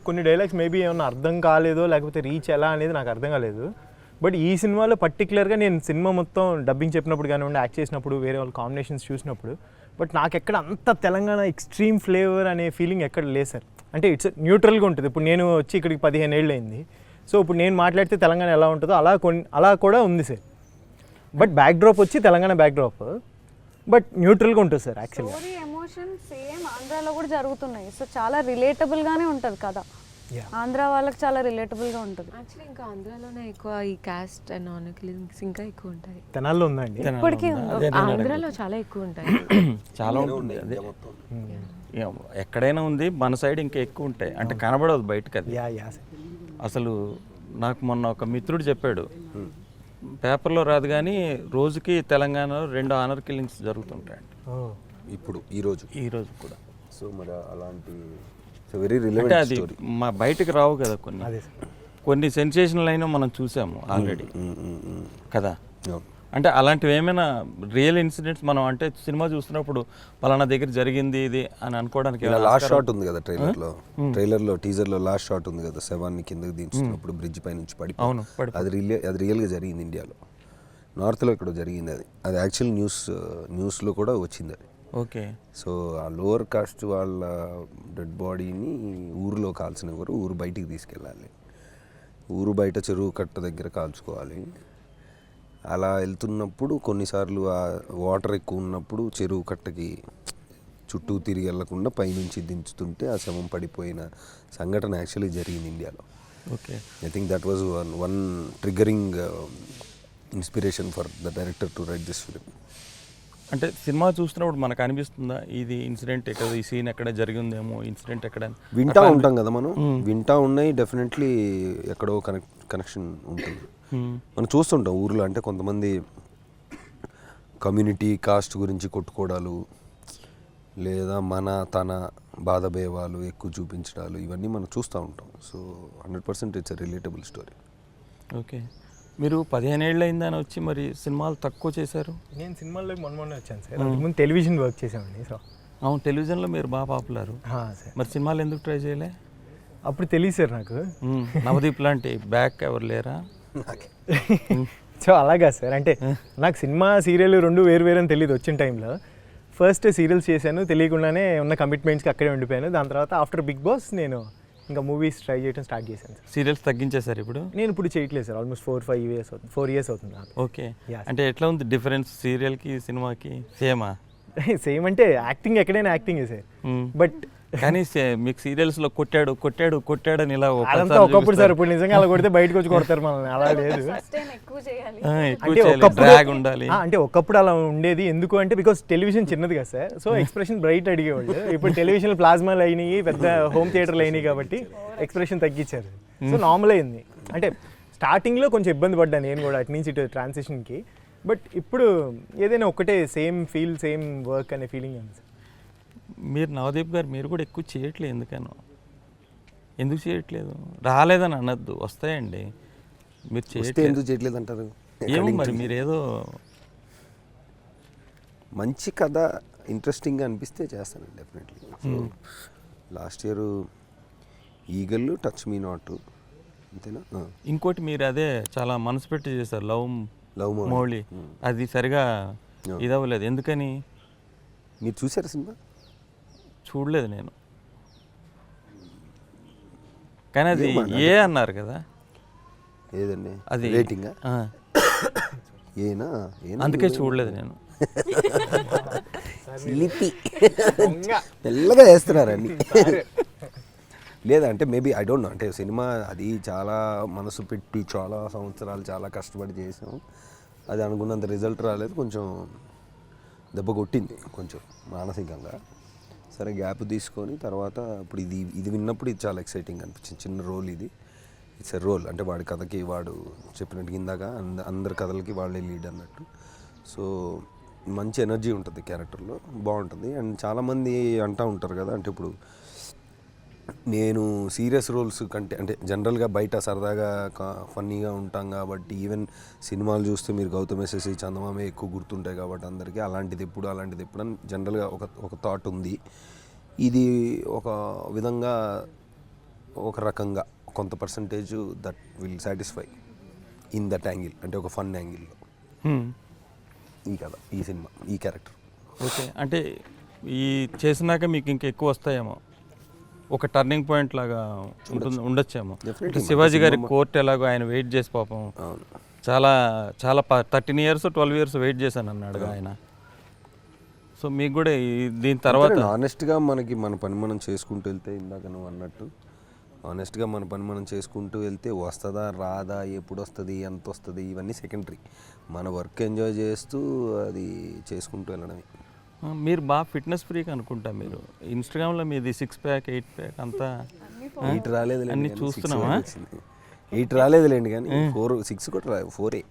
కొన్ని డైలాగ్స్ మేబీ ఏమన్నా అర్థం కాలేదో లేకపోతే రీచ్ ఎలా అనేది నాకు అర్థం కాలేదు. బట్ ఈ సినిమాలో పర్టికులర్గా నేను సినిమా మొత్తం డబ్బింగ్ చెప్పినప్పుడు కానివ్వండి, యాక్ట్ చేసినప్పుడు, వేరే వాళ్ళ కాంబినేషన్స్ చూసినప్పుడు, బట్ నాకు ఎక్కడ అంత తెలంగాణ ఎక్స్ట్రీమ్ ఫ్లేవర్ అనే ఫీలింగ్ ఎక్కడ లేదు సార్. అంటే ఇట్స్ న్యూట్రల్గా ఉంటుంది. ఇప్పుడు నేను వచ్చి ఇక్కడికి 15 ఏళ్ళు అయింది. సో ఇప్పుడు నేను మాట్లాడితే తెలంగాణ ఎలా ఉంటుందో అలా కూడా ఉంది సార్. బట్ బ్యాక్ డ్రాప్ వచ్చి తెలంగాణ బ్యాక్ డ్రాప్, బట్ న్యూట్రల్గా ఉంటుంది sir. Actually story emotion same ఆంధ్రాలో కూడా జరుగుతున్నాయి. సో చాలా రిలేటబుల్గానే ఉంటుంది కదా. ఆంధ్ర వాళ్ళకి చాలా రిలేటబుల్గా ఉంటుంది. యాక్చువల్లీ ఇంకా ఆంధ్రాలోనే ఎక్కువ ఈ కాస్ట్ అండ్ నాన్ కిల్లింగ్స్ ఇంకా ఎక్కువ ఉంటాయి. తెనాల్లో ఉందండి ఇప్పటికీ ఆంధ్రాలో చాలా ఎక్కువ ఉంటాయి. చాలా ఉంటుంది అదే, ఎక్కడైనా ఉంది, మన సైడ్ ఇంకా ఎక్కువ ఉంటాయి. అంటే కనబడదు బయటకు అది. అసలు నాకు మొన్న ఒక మిత్రుడు చెప్పాడు, పేపర్లో రాదు కానీ రోజుకి తెలంగాణలో 2 ఆనర్ కిల్లింగ్స్ జరుగుతుంటాయండి ఇప్పుడు ఈ రోజు కూడా. సో మరి అలాంటి వెరీ అంటే రిలవెంట్ అది స్టోరీ. మా బయటకు రావు కదా కొన్ని సెన్సేషనల్ అయినా మనం చూసాము ఆల్రెడీ కదా. అంటే అలాంటివి ఏమైనా రియల్ ఇన్సిడెంట్స్ మనం అంటే సినిమా చూస్తున్నప్పుడు పలానా దగ్గర జరిగింది ఇది అని అనుకోవడానికి లాస్ట్ షాట్ ఉంది కదా ట్రైలర్లో టీజర్లో లాస్ట్ షాట్ ఉంది కదా, శవాన్ని కిందకి దించుతున్నప్పుడు బ్రిడ్జ్ పై నుంచి పడి, అది రియల్గా జరిగింది ఇండియాలో. నార్త్లో ఇక్కడ జరిగింది అది యాక్చువల్ న్యూస్లో కూడా వచ్చింది అది. ఓకే. సో ఆ లోవర్ కాస్ట్ వాళ్ళ డెడ్ బాడీని ఊరిలో కాల్చినవారు ఊరు బయటికి తీసుకెళ్ళాలి, ఊరు బయట చెరువు కట్ట దగ్గర కాల్చుకోవాలి. అలా వెళ్తున్నప్పుడు కొన్నిసార్లు ఆ వాటర్ ఎక్కువ ఉన్నప్పుడు చెరువు కట్టకి చుట్టూ తిరిగి వెళ్ళకుండా పైనుంచి దించుతుంటే ఆ శవం పడిపోయిన సంఘటన యాక్చువల్లీ జరిగింది ఇండియాలో. Okay. I think that was one triggering inspiration for the director to right this film. అంటే సినిమా చూస్తున్నప్పుడు మనకు అనిపిస్తుందా ఇది ఇన్సిడెంట్ ఎక్కడ, ఈ సీన్ ఎక్కడ జరిగిందేమో, ఇన్సిడెంట్ ఎక్కడ వింటా ఉంటాం కదా మనం, వింటా ఉన్నాయి, డెఫినెట్లీ ఎక్కడో కనెక్షన్ ఉంటుంది. మనం చూస్తుంటాం ఊర్లో, అంటే కొంతమంది కమ్యూనిటీ కాస్ట్ గురించి కొట్టుకోవడాలు లేదా తన బాధభేవాలు ఎక్కువ చూపించడాలు ఇవన్నీ మనం చూస్తూ ఉంటాం. So 100% it's a relatable story. Okay. మీరు 15 ఏళ్ళు అయిందని వచ్చి మరి సినిమాలు తక్కువ చేశారు. నేను సినిమాల్లోకి మొన్న వచ్చాను సార్. ముందు టెలివిజన్ వర్క్ చేసామండి. సో అవును, టెలివిజన్లో మీరు బాగా పాపులర్. మరి సినిమాలు ఎందుకు ట్రై చేయలే? అప్పుడు తెలియదు సార్ నాకు. నవదీప్ లాంటి బ్యాక్ ఎవరు లేరా? సో అలాగా సార్, అంటే నాకు సినిమా సీరియల్ 2 వేరు అని తెలియదు. వచ్చిన టైంలో ఫస్ట్ సీరియల్స్ చేశాను, తెలియకుండానే ఉన్న కమిట్మెంట్స్కి అక్కడే ఉండిపోయాను. దాని తర్వాత ఆఫ్టర్ బిగ్ బాస్ నేను ఇంకా మూవీస్ ట్రై చేయడం స్టార్ట్ చేశాను సార్. సీరియల్స్ తగ్గించేశారు ఇప్పుడు? నేను ఇప్పుడు చేయట్లేదు సార్, ఆల్మోస్ట్ 4 years అవుతుంది నాకు. ఓకే. Yeah. అంటే ఎట్లా ఉంది డిఫరెన్స్ సీరియల్కి సినిమాకి? సేమా? సేమ్ అంటే యాక్టింగ్ ఎక్కడైనా యాక్టింగే సార్, బట్ కానీ మీకు సీరియల్స్లో కొట్టాడు అని ఇలా అదంతా ఒకప్పుడు సార్. ఇప్పుడు నిజంగా అలా కొడితే బయటకు వచ్చి కొడతారు మనల్ని, అలా లేదు. ఎక్కువ చేయాలి. డ్రాగ్ ఉండాలి. అంటే ఒకప్పుడు అలా ఉండేది. ఎందుకు అంటే బికాస్ టెలివిజన్ చిన్నది కదా సార్, సో ఎక్స్ప్రెషన్ బ్రైట్ అడిగేవాళ్ళు. ఇప్పుడు టెలివిజన్ ప్లాస్మాలు అయినాయి, పెద్ద హోమ్ థియేటర్లు అయినాయి కాబట్టి ఎక్స్ప్రెషన్ తగ్గించారు. సో నార్మల్ అయింది. అంటే స్టార్టింగ్లో కొంచెం ఇబ్బంది పడ్డాను నేను కూడా అటు నుంచి ఇటు ట్రాన్సిషన్కి. బట్ ఇప్పుడు ఏదైనా ఒకటే సేమ్ ఫీల్, సేమ్ వర్క్ అనే ఫీలింగ్ ఉంది సార్. మీరు నవదీప్ గారు మీరు కూడా ఎక్కువ చేయట్లేదు, ఎందుకు చేయట్లేదు? రాలేదని అనొద్దు, వస్తాయండి. మీరు ఎందుకు చేయట్లేదు అంటారు? ఏమో మరి మీరు ఏదో మంచి కథ ఇంట్రెస్టింగ్గా అనిపిస్తే చేస్తానండి definitely. So last year eagle, touch me not, అంతేనా? ఇంకోటి మీరు అదే చాలా మనసు పెట్టి చేశారు, లవ్ మౌళి. అది సరిగా ఇదవ్వలేదు, ఎందుకని? మీరు చూసారా సినిమా? చూడలేదు నేను, కానీ అది ఏ అన్నారు కదా. ఏదండి అది రేటింగ్? ఏనా? అందుకే చూడలేదు నేను. మెల్లగా వేస్తున్నారు అన్ని. లేదంటే మేబీ ఐ డోంట్ నో, అంటే సినిమా అది చాలా మనసు పెట్టి చాలా సంవత్సరాలు చాలా కష్టపడి చేసాం. అది అనుకున్నంత రిజల్ట్ రాలేదు, కొంచెం దెబ్బ కొట్టింది కొంచెం మానసికంగా. సరే గ్యాప్ తీసుకొని తర్వాత ఇప్పుడు ఇది విన్నప్పుడు ఇది చాలా ఎక్సైటింగ్ అనిపించింది. చిన్న రోల్ ఇది, ఇట్స్ ఎ రోల్. అంటే వాడి కథకి వాడు చెప్పినట్టు ఇందాక అందరి కథలకి వాళ్ళే లీడ్ అన్నట్టు. సో మంచి ఎనర్జీ ఉంటుంది క్యారెక్టర్లో, బాగుంటుంది. అండ్ చాలామంది అంటూ ఉంటారు కదా, అంటే ఇప్పుడు నేను సీరియస్ రోల్స్ కంటే అంటే జనరల్గా బయట సరదాగా ఫన్నీగా ఉంటాం కాబట్టి, ఈవెన్ సినిమాలు చూస్తే మీరు గౌతమ్ ఎస్ఎస్సి, చందమామే ఎక్కువ గుర్తుంటాయి కాబట్టి అందరికీ అలాంటిది ఎప్పుడు అని జనరల్గా ఒక థాట్ ఉంది. ఇది ఒక విధంగా ఒక రకంగా కొంత percentage that will satisfy in that angle, అంటే ఒక ఫన్ యాంగిల్లో ఈ కథ, ఈ సినిమా, ఈ క్యారెక్టర్. ఓకే. అంటే ఈ చేసినాక మీకు ఇంకా ఎక్కువ వస్తాయేమో, ఒక టర్నింగ్ పాయింట్ లాగా ఉండొచ్చేమో. శివాజీ గారి కోర్ట్ ఎలాగో ఆయన వెయిట్ చేసి పాపం చాలా 13 years 12 years వెయిట్ చేశాను అన్నాడు ఆయన. సో మీకు కూడా దీని తర్వాత ఆనెస్ట్గా మనకి మన పని మనం చేసుకుంటూ వెళ్తే, ఇందాక నువ్వు అన్నట్టు ఆనెస్ట్గా మన పని మనం చేసుకుంటూ వెళ్తే వస్తుందా రాదా, ఎప్పుడు వస్తుంది, ఎంత వస్తుంది, ఇవన్నీ సెకండరీ. మన వర్క్ ఎంజాయ్ చేస్తూ అది చేసుకుంటూ వెళ్ళడమే. మీరు బాగా ఫిట్నెస్ ఫ్రీక్ అనుకుంటా. మీరు ఇన్స్టాగ్రామ్లో మీది 6 pack 8 pack అంతా 8 రాలేదు, అన్నీ చూస్తున్నావా? 8 రాలేదులేండి, కానీ 4 6 కూడా 4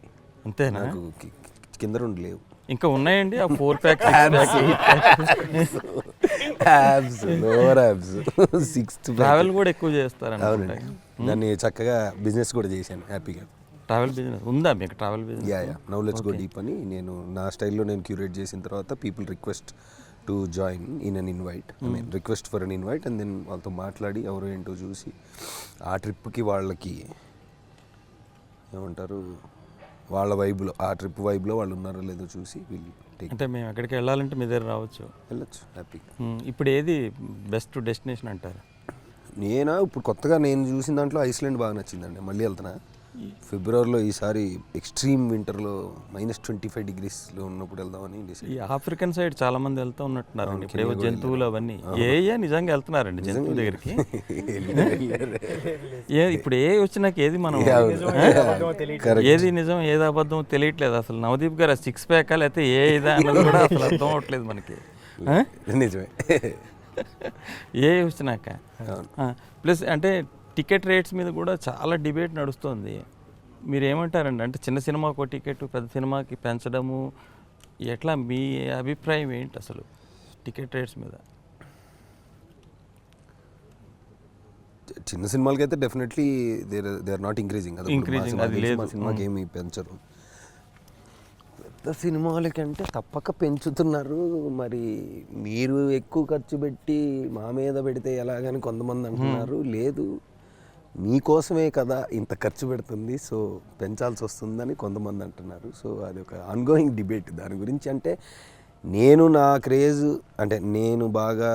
అంతేనా? నాకు కింద 2 లేవు, ఇంకా ఉన్నాయండి ఆ 4 pack abs, lower abs, 6th travel కూడా ఎక్కువ చేస్తారండి. అవునండి, దాన్ని చక్కగా బిజినెస్ కూడా చేశాను హ్యాపీగా. ట్రావెల్ బిజినెస్ ఉందా మీకు? Travel business? Yeah now let's go deep అని నేను నా స్టైల్లో నేను క్యూరేట్ చేసిన తర్వాత people request to join in an invite, I mean request for an invite, and then వాళ్ళతో మాట్లాడి ఎవరో ఏంటో చూసి ఆ ట్రిప్కి వాళ్ళకి ఏమంటారు, వాళ్ళ వైబ్లో, ఆ ట్రిప్ వైబ్లో వాళ్ళు ఉన్నారో లేదో చూసి వీళ్ళు అంటే మేము ఎక్కడికి వెళ్ళాలంటే మీ దగ్గర రావచ్చు, వెళ్ళొచ్చు హ్యాపీగా. ఇప్పుడు ఏది బెస్ట్ డెస్టినేషన్ అంటారు? నేనా ఇప్పుడు కొత్తగా నేను చూసిన దాంట్లో ఐస్లాండ్ బాగా నచ్చిందండి, మళ్ళీ వెళ్తున్నా ఫిబ్రవరిలో. ఈసారి ఎక్స్ట్రీమ్ వింటర్లో -25 degreesలో ఉన్నప్పుడు వెళ్దామని డిసైడ్. ఈ ఆఫ్రికన్ సైడ్ చాలా మంది వెళ్తూ ఉన్నట్టున్నారండి, ఇప్పుడు జంతువులు అవన్నీ. నిజంగా వెళ్తున్నారండి జంతువుల దగ్గరికి? ఇప్పుడు వచ్చినాక ఏది మనం ఏది నిజం ఏది అబద్ధం తెలియట్లేదు అసలు. నవదీప్ గారు 6 pack లేకపోతే ఇదా అన్నది కూడా అసలు అర్థం అవ్వట్లేదు మనకి. నిజమే. వచ్చినాక ప్లస్ అంటే టికెట్ రేట్స్ మీద కూడా చాలా డిబేట్ నడుస్తుంది. మీరు ఏమంటారండి? అంటే చిన్న సినిమాకు టికెట్, పెద్ద సినిమాకి పెంచడము ఎట్లా, మీ అభిప్రాయం ఏంటి అసలు టికెట్ రేట్స్ మీద? చిన్న సినిమాలకి అయితే definitely they are not increasing. అది లేదు, సినిమాకి ఏమి పెంచరు. పెద్ద సినిమాలకంటే తప్పక పెంచుతున్నారు. మరి మీరు ఎక్కువ ఖర్చు పెట్టి మా మీద పెడితే ఎలాగని కొంతమంది అంటున్నారు. లేదు, మీకోసమే కదా ఇంత ఖర్చు పెడుతుంది, సో పెంచాల్సి వస్తుందని కొంతమంది అంటున్నారు. సో అది ఒక ఆన్గోయింగ్ డిబేట్ దాని గురించి. అంటే నేను నా క్రేజ్, అంటే నేను బాగా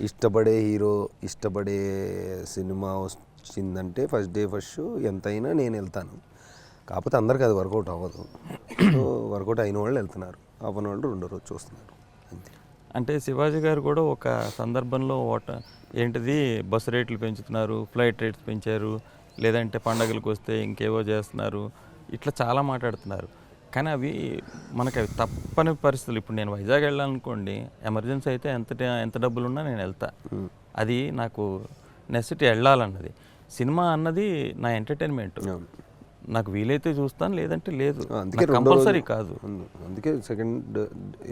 ఇష్టపడే హీరో ఇష్టపడే సినిమా వచ్చిందంటే ఫస్ట్ డే ఫస్ట్ షో ఎంతైనా నేను వెళ్తాను. కాకపోతే అందరికీ అది వర్కౌట్ అవ్వదు. సో వర్కౌట్ అయిన వాళ్ళు వెళ్తున్నారు, అవ్వని వాళ్ళు రెండో రోజు చూస్తున్నారు అంతే. అంటే శివాజీ గారు కూడా ఒక సందర్భంలో ఏంటిది బస్సు రేట్లు పెంచుతున్నారు, ఫ్లైట్ రేట్స్ పెంచారు, లేదంటే పండగలకు వస్తే ఇంకేవో చేస్తున్నారు, ఇట్లా చాలా మాట్లాడుతున్నారు. కానీ అవి మనకు అవి తప్పని పరిస్థితులు. ఇప్పుడు నేను వైజాగ్ వెళ్ళాలనుకోండి, ఎమర్జెన్సీ అయితే ఎంత డబ్బులు ఉన్నా నేను వెళ్తా. అది నాకు నెసిటీ వెళ్ళాలన్నది. సినిమా అన్నది నా ఎంటర్టైన్మెంట్. నాకు వీలైతే చూస్తాను, లేదంటే లేదు. అందుకే కంపల్సరీ కాదు. అందుకే సెకండ్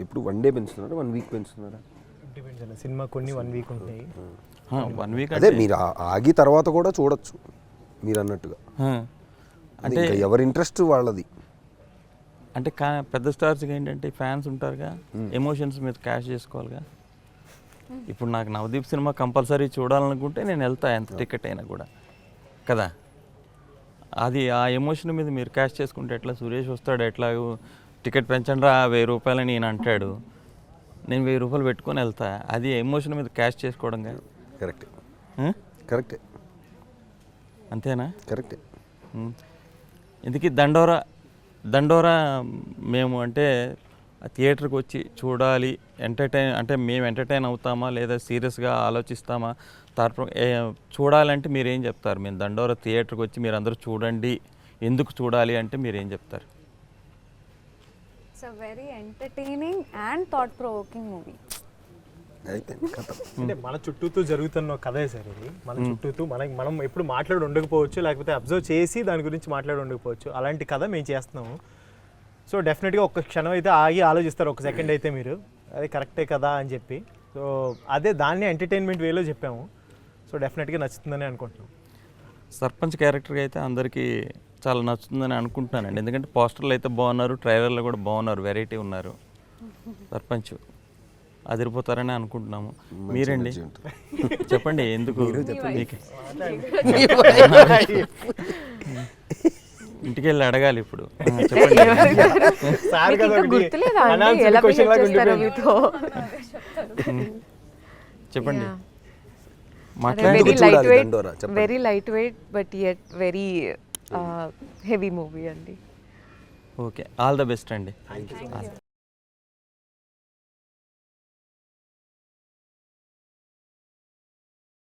ఇప్పుడు 1 డే పెంచుతున్నారా 1 వీక్ పెంచుతున్నారా? డిపెండ్స్ అన్న, సినిమా కొన్ని 1 వీక్ ఉంటాయి. 1 వీక్ అదే మీరు ఆగి తర్వాత కూడా చూడొచ్చు మీరు అన్నట్టుగా. అంటే ఎవరి ఇంట్రెస్ట్ వాళ్ళది. అంటే పెద్ద స్టార్స్కి ఏంటంటే ఫ్యాన్స్ ఉంటారుగా, ఎమోషన్స్ మీద క్యాష్ చేసుకోవాలిగా. ఇప్పుడు నాకు నవదీప్ సినిమా కంపల్సరీ చూడాలనుకుంటే నేను వెళ్తా, ఎంత టికెట్ అయినా కూడా కదా. అది ఆ ఎమోషన్ మీద మీరు క్యాష్ చేసుకుంటే ఎట్లా? సురేష్ వస్తాడు, ఎట్లా టికెట్ పెంచండి రా 1000 రూపాయలని నేను అంటాడు, నేను 1000 రూపాయలు పెట్టుకొని వెళ్తా. అది ఎమోషన్ మీద క్యాష్ చేసుకోవడంగా. కరెక్టే కరెక్టే అంతేనా? కరెక్టే. ఇందుకీ దండోరా మేము అంటే థియేటర్కి వచ్చి చూడాలి, అంటే మేము ఎంటర్టైన్ అవుతామా లేదా సీరియస్గా ఆలోచిస్తామా చూడాలంటే మీరు ఏం చెప్తారు? మేము దండోరా థియేటర్కి వచ్చి మీరు అందరూ చూడండి, ఎందుకు చూడాలి అంటే మీరు ఏం చెప్తారు? It's a very entertaining and thought provoking movie. అంటే మన చుట్టూతో జరుగుతున్న కథే సార్ ఇది. మన చుట్టూతో మనం ఎప్పుడు మాట్లాడి ఉండకపోవచ్చు, లేకపోతే అబ్జర్వ్ చేసి దాని గురించి మాట్లాడి ఉండకపోవచ్చు. అలాంటి కథ మేము చేస్తున్నాము. సో డెఫినెట్గా ఒక్క క్షణం అయితే ఆగి ఆలోచిస్తారు, ఒక సెకండ్ అయితే మీరు అది కరెక్టే కదా అని చెప్పి. సో అదే దాన్ని ఎంటర్టైన్మెంట్ వేలో చెప్పాము. సో డెఫినెట్గా నచ్చుతుందని అనుకుంటున్నాం. సర్పంచ్ క్యారెక్టర్గా అయితే అందరికీ చాలా నచ్చుతుందని అనుకుంటున్నానండి. ఎందుకంటే పోస్టర్లు అయితే బాగున్నారు, ట్రైలర్లు కూడా బాగున్నారు, వెరైటీ ఉన్నారు. సర్పంచ్ అదిరిపోతారని అనుకుంటున్నాము. మీరండి చెప్పండి ఎందుకు? ఇంటికి వెళ్ళి అడగాలి ఇప్పుడు. చెప్పండి. Very light weight but yet very heavy movie అండి. ఓకే, ఆల్ ద బెస్ట్ అండి.